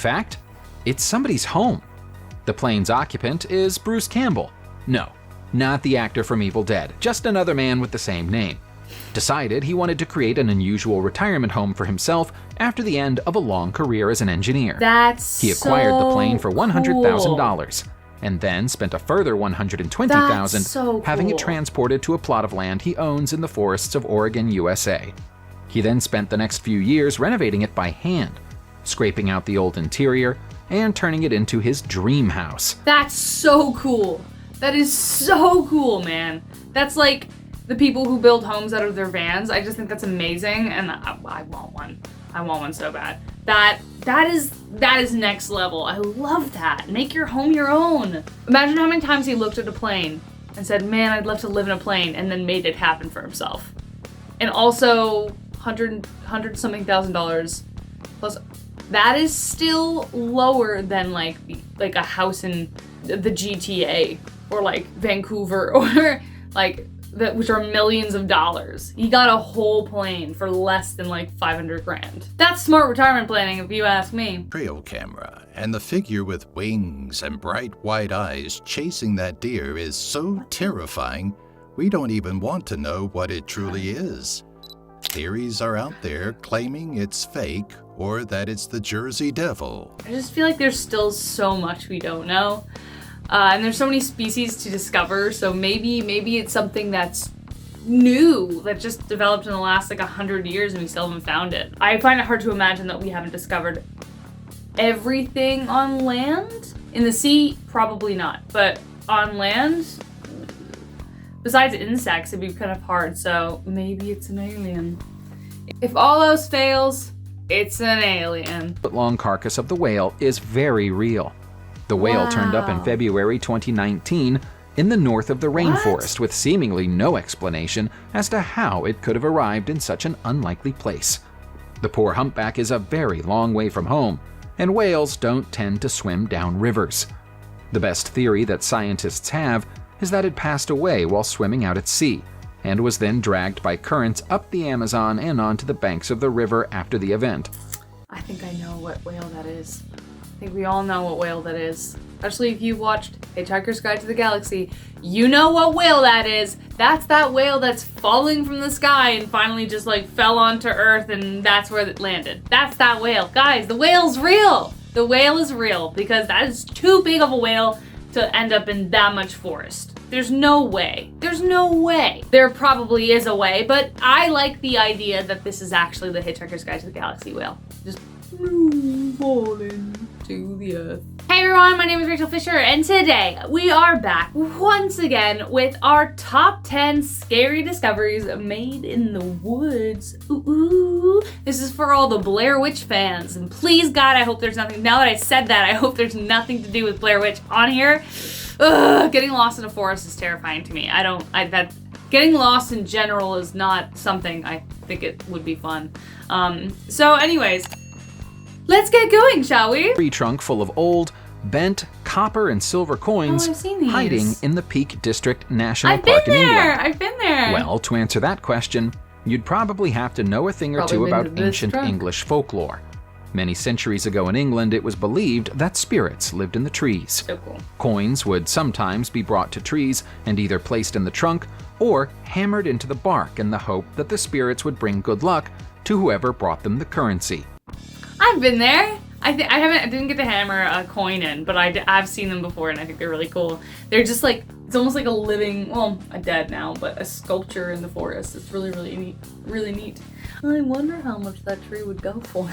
fact, it's somebody's home. The plane's occupant is Bruce Campbell. No, not the actor from Evil Dead, just another man with the same name. Decided he wanted to create an unusual retirement home for himself after the end of a long career as an engineer. He acquired the plane for $100,000 and then spent a further $120,000 having it transported to a plot of land he owns in the forests of Oregon, USA. He then spent the next few years renovating it by hand, scraping out the old interior and turning it into his dream house. That's so cool. That is so cool, man. That's like the people who build homes out of their vans. I just think that's amazing, and I want one. I want one so bad. That is next level. I love that. Make your home your own. Imagine how many times he looked at a plane and said, man, I'd love to live in a plane, and then made it happen for himself. And also $100-something thousand plus. That is still lower than like a house in the GTA or like Vancouver or like that, which are millions of dollars. He got a whole plane for less than like $500,000. That's smart retirement planning, if you ask me. Trail camera and the figure with wings and bright white eyes chasing that deer is so terrifying, we don't even want to know what it truly is. Theories are out there claiming it's fake or that it's the Jersey Devil. I just feel like there's still so much we don't know. And there's so many species to discover, so maybe it's something that's new, that just developed in the last like 100 years and we still haven't found it. I find it hard to imagine that we haven't discovered everything on land. In the sea, probably not, but on land, besides insects, it'd be kind of hard, so maybe it's an alien. If all else fails, it's an alien. The long carcass of the whale is very real. The whale turned up in February 2019 in the north of the rainforest with seemingly no explanation as to how it could have arrived in such an unlikely place. The poor humpback is a very long way from home, and whales don't tend to swim down rivers. The best theory that scientists have is that it passed away while swimming out at sea, and was then dragged by currents up the Amazon and onto the banks of the river after the event. I think I know what whale that is. I think we all know what whale that is. Especially if you've watched Hitchhiker's Guide to the Galaxy. You know what whale that is. That's that whale that's falling from the sky and finally just like fell onto Earth and that's where it landed. That's that whale. Guys, the whale's real. The whale is real because that is too big of a whale to end up in that much forest. There's no way. There's no way. There probably is a way, but I like the idea that this is actually the Hitchhiker's Guide to the Galaxy whale. Just falling to the earth. Hey everyone, my name is Rachel Fisher, and today we are back once again with our top 10 scary discoveries made in the woods. Ooh. This is for all the Blair Witch fans, and please God, I hope there's nothing, now that I said that, I hope there's nothing to do with Blair Witch on here. Getting lost in a forest is terrifying to me. Getting lost in general is not something I think it would be fun. So anyways, let's get going, shall we? Tree trunk full of old, bent copper and silver coins hiding in the Peak District National Park in England. I've been there. Well, to answer that question, you'd probably have to know a thing or two about ancient English folklore. Many centuries ago in England, it was believed that spirits lived in the trees. So cool. Coins would sometimes be brought to trees and either placed in the trunk or hammered into the bark in the hope that the spirits would bring good luck to whoever brought them the currency. I've been there. I didn't get to hammer a coin in, but I've seen them before and I think they're really cool. They're just like, it's almost like a living, well, a dead now, but a sculpture in the forest. It's really, really neat. Really neat. I wonder how much that tree would go for.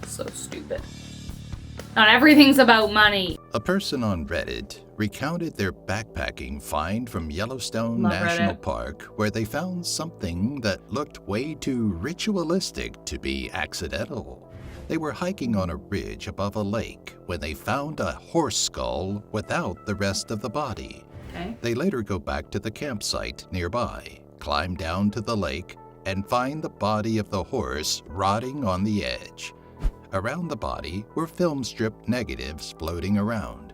So stupid. Not everything's about money. A person on Reddit recounted their backpacking find from Yellowstone National Park, where they found something that looked way too ritualistic to be accidental. They were hiking on a ridge above a lake when they found a horse skull without the rest of the body. Okay. They later go back to the campsite nearby, climb down to the lake, and find the body of the horse rotting on the edge. Around the body were film strip negatives floating around.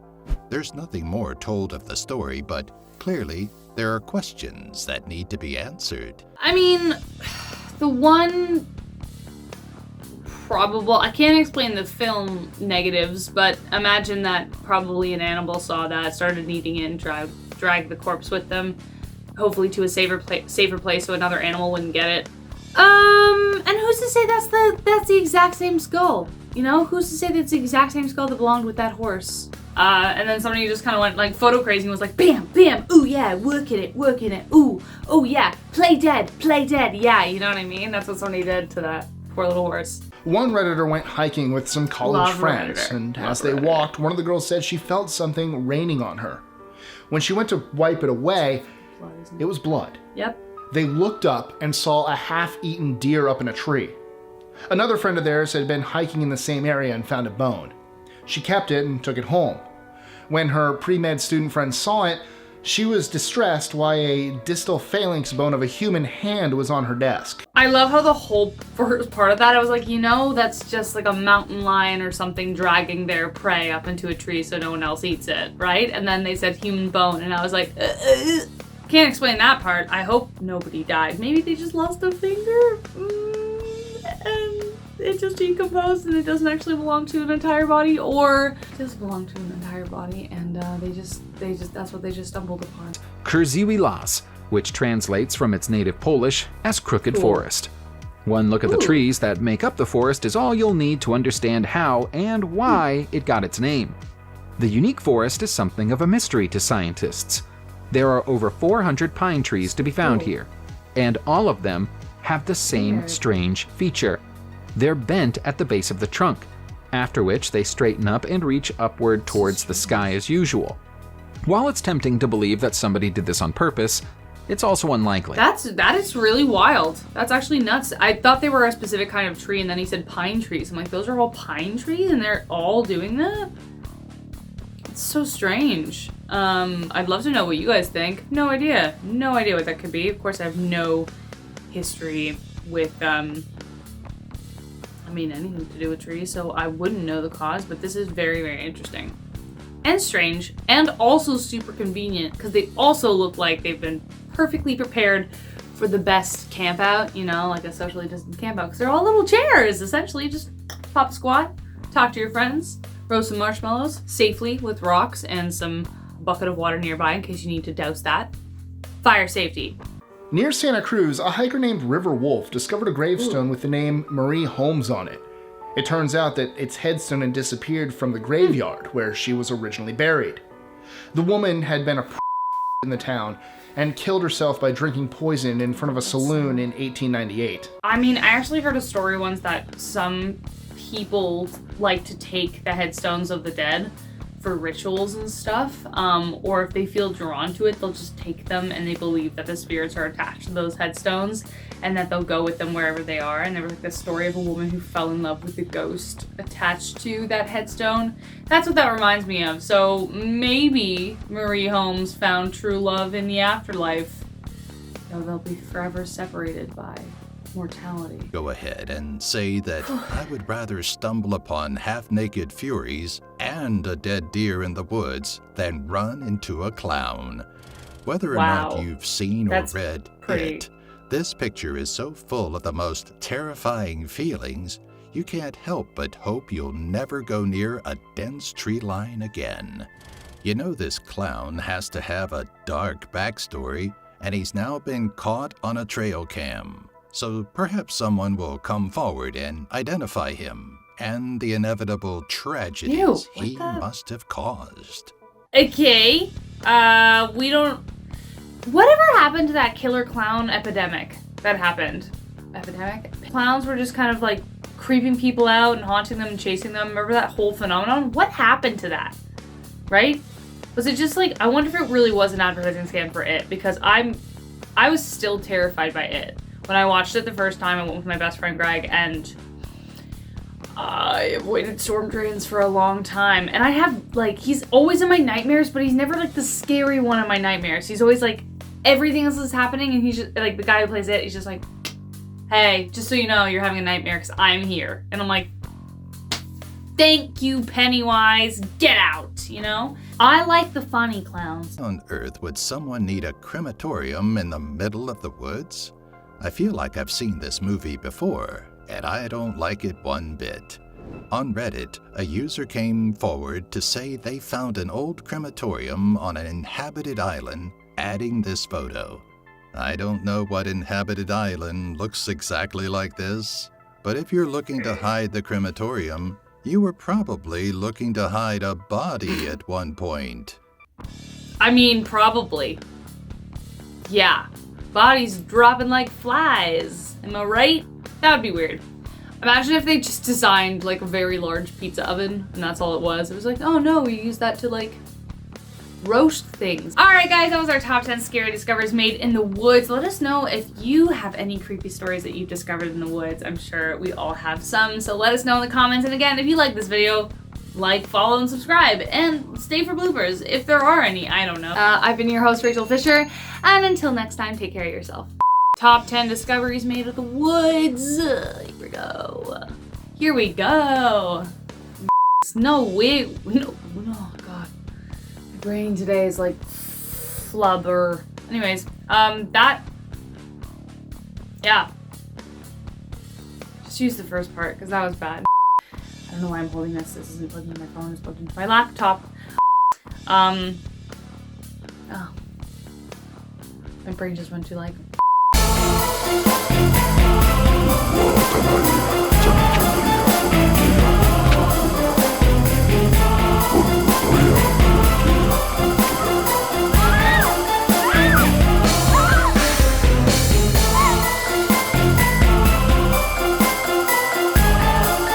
There's nothing more told of the story, but clearly there are questions that need to be answered. I mean, the one probable. I can't explain the film negatives, but imagine that probably an animal saw that, started eating it, and dragged the corpse with them, hopefully to a safer place so another animal wouldn't get it. And who's to say that's the exact same skull? You know, who's to say that's the exact same skull that belonged with that horse? And then somebody just kind of went like photo crazy and was like, bam, bam, ooh yeah, working it, ooh, oh yeah, play dead, yeah, you know what I mean? That's what somebody did to that poor little horse. One Redditor went hiking with some college friends, and as they walked, one of the girls said she felt something raining on her. When she went to wipe it away, it was blood. Yep. They looked up and saw a half-eaten deer up in a tree. Another friend of theirs had been hiking in the same area and found a bone. She kept it and took it home. When her pre-med student friend saw it, she was distressed why a distal phalanx bone of a human hand was on her desk. I love how the whole first part of that, I was like, you know, that's just like a mountain lion or something dragging their prey up into a tree so no one else eats it, right? And then they said human bone, and I was like, Can't explain that part. I hope nobody died. Maybe they just lost a finger, and it just decomposed and it doesn't actually belong to an entire body, or it does belong to an entire body, and they just that's what they just stumbled upon. Kurziwi Las, which translates from its native Polish as crooked forest. One look at the trees that make up the forest is all you'll need to understand how and why it got its name. The unique forest is something of a mystery to scientists. There are over 400 pine trees to be found here, and all of them have the same strange feature. They're bent at the base of the trunk, after which they straighten up and reach upward towards the sky as usual. While it's tempting to believe that somebody did this on purpose, it's also unlikely. That is really wild. That's actually nuts. I thought they were a specific kind of tree, and then he said pine trees. I'm like, those are all pine trees, and they're all doing that? It's so strange. I'd love to know what you guys think. No idea what that could be. Of course, I have no history with, anything to do with trees, so I wouldn't know the cause, but this is very, very interesting. And strange, and also super convenient, because they also look like they've been perfectly prepared for the best camp out, you know, like a socially distant camp out, because they're all little chairs, essentially. Just pop a squat, talk to your friends, roast some marshmallows, safely with rocks and some bucket of water nearby in case you need to douse that. Fire safety. Near Santa Cruz, a hiker named River Wolf discovered a gravestone with the name Marie Holmes on it. It turns out that its headstone had disappeared from the graveyard where she was originally buried. The woman had been a in the town and killed herself by drinking poison in front of a saloon in 1898. I mean, I actually heard a story once that some people like to take the headstones of the dead for rituals and stuff, or if they feel drawn to it, they'll just take them, and they believe that the spirits are attached to those headstones and that they'll go with them wherever they are. And there was like this story of a woman who fell in love with the ghost attached to that headstone. That's what that reminds me of. So maybe Marie Holmes found true love in the afterlife, though they'll be forever separated by mortality. Go ahead and say that I would rather stumble upon half-naked furies and a dead deer in the woods than run into a clown. Whether or not you've seen or read it, this picture is so full of the most terrifying feelings, you can't help but hope you'll never go near a dense tree line again. You know this clown has to have a dark backstory, and he's now been caught on a trail cam. So perhaps someone will come forward and identify him and the inevitable tragedies he must have caused. Okay, we don't... Whatever happened to that killer clown epidemic that happened? Epidemic? Clowns were just kind of like creeping people out and haunting them and chasing them. Remember that whole phenomenon? What happened to that? Right? Was it just like... I wonder if it really was an advertising scam for it, because I was still terrified by it. When I watched it the first time, I went with my best friend Greg, and I avoided storm drains for a long time. And I have, like, he's always in my nightmares, but he's never, like, the scary one in my nightmares. He's always, like, everything else is happening, and he's just, like, the guy who plays it, he's just like, hey, just so you know, you're having a nightmare because I'm here. And I'm like, thank you, Pennywise, get out, you know? I like the funny clowns. On earth would someone need a crematorium in the middle of the woods? I feel like I've seen this movie before, and I don't like it one bit. On Reddit, a user came forward to say they found an old crematorium on an inhabited island, adding this photo. I don't know what inhabited island looks exactly like this, but if you're looking to hide the crematorium, you were probably looking to hide a body at one point. I mean, probably. Yeah. Bodies dropping like flies. Am I right? That would be weird. Imagine if they just designed like a very large pizza oven and that's all it was. It was like, oh no, we use that to like roast things. Alright guys, that was our top 10 scary discoveries made in the woods. Let us know if you have any creepy stories that you've discovered in the woods. I'm sure we all have some, so let us know in the comments. And again, if you like this video, like, follow, and subscribe, and stay for bloopers, if there are any, I don't know. I've been your host, Rachel Fisher, and until next time, take care of yourself. Top 10 discoveries made in the woods. Here we go. Here we go. No, wait, no, oh god. My brain today is like flubber. Anyways, yeah. Just use the first part, because that was bad. I don't know why I'm holding this. This isn't plugged into my phone, it's plugged into my laptop. Oh. My brain just went to like...